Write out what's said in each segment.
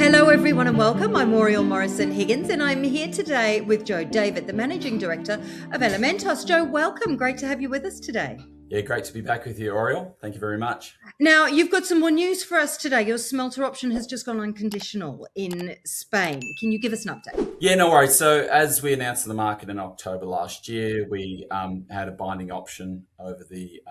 Hello everyone and welcome. I'm Oriel Morrison-Higgins and I'm here today with Joe David, the Managing Director of Elementos. Joe, welcome. Great to have you with us today. Yeah, great to be back with you, Oriel. Thank you very much. Now, you've got some more news for us today. Your smelter option has just gone unconditional in Spain. Can you give us an update? Yeah, no worries. So as we announced to the market in October last year, we had a binding option over the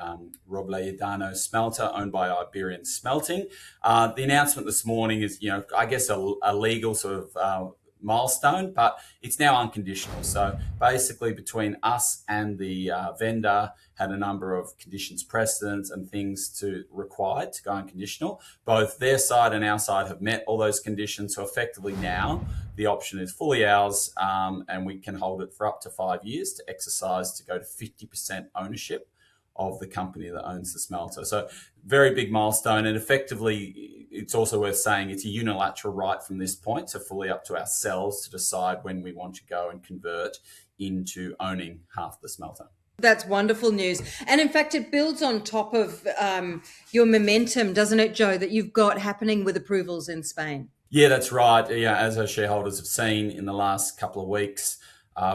Robledollano smelter owned by Iberian Smelting. The announcement this morning is, I guess a legal sort of milestone, but it's now unconditional. So basically between us and the vendor had a number of conditions precedents and things required to go unconditional. Both their side and our side have met all those conditions. So effectively now the option is fully ours, and we can hold it for up to 5 years to exercise to go to 50% ownership of the company that owns the smelter. So very big milestone, and effectively it's also worth saying it's a unilateral right from this point, so fully up to ourselves to decide when we want to go and convert into owning half the smelter. That's wonderful news. And in fact, it builds on top of your momentum, doesn't it, Joe, that you've got happening with approvals in Spain? Yeah, that's right. Yeah, as our shareholders have seen in the last couple of weeks,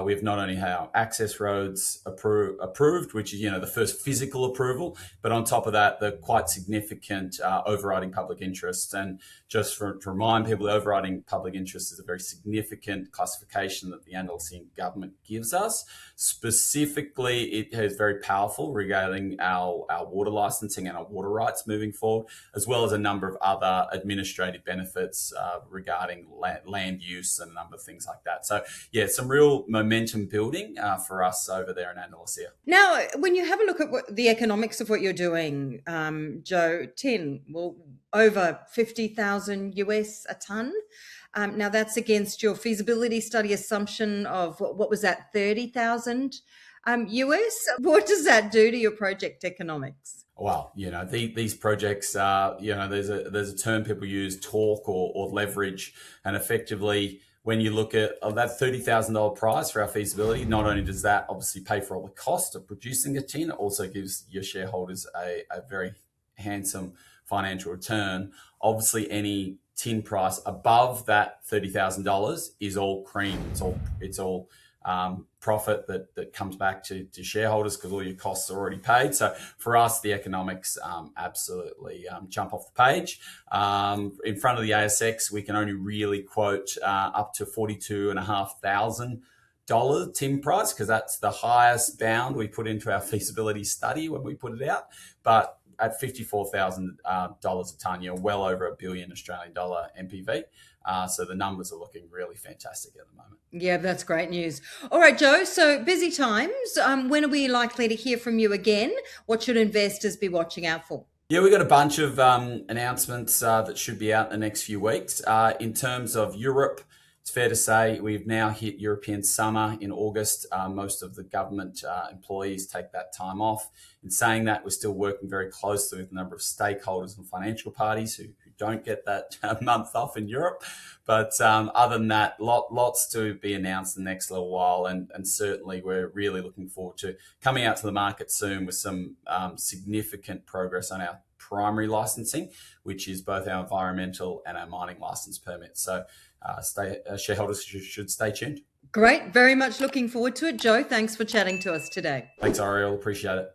we've not only had our access roads approved, which is, the first physical approval, but on top of that, the quite significant overriding public interest. And just to remind people, the overriding public interest is a very significant classification that the Andalucía government gives us. Specifically, it is very powerful regarding our water licensing and our water rights moving forward, as well as a number of other administrative benefits regarding land use and a number of things like that. So yeah, some real momentum building for us over there in Andalucía. Now, when you have a look at the economics of what you're doing, Joe, over 50,000 US a ton. Now that's against your feasibility study assumption of what was that, 30,000 US? What does that do to your project economics? Well, these projects, there's a term people use, torque or leverage, and effectively, when you look at that $30,000 price for our feasibility, not only does that obviously pay for all the cost of producing a tin, it also gives your shareholders a very handsome financial return. Obviously, any tin price above that $30,000 is all cream. It's all profit that comes back to shareholders because all your costs are already paid. So for us, the economics absolutely jump off the page. In front of the ASX, we can only really quote up to $42,500 tin price because that's the highest bound we put into our feasibility study when we put it out. But at $54,000 a tonne, you're well over $1 billion Australian dollar NPV. So the numbers are looking really fantastic at the moment. Yeah, that's great news. All right, Joe, so busy times. When are we likely to hear from you again? What should investors be watching out for? Yeah, we've got a bunch of announcements that should be out in the next few weeks. In terms of Europe, it's fair to say we've now hit European summer in August. Most of the government employees take that time off. In saying that, we're still working very closely with a number of stakeholders and financial parties who don't get that month off in Europe. But other than that, lots to be announced in the next little while. And certainly we're really looking forward to coming out to the market soon with some significant progress on our primary licensing, which is both our environmental and our mining license permits. So shareholders should stay tuned. Great. Very much looking forward to it. Joe, thanks for chatting to us today. Thanks, Ariel. Appreciate it.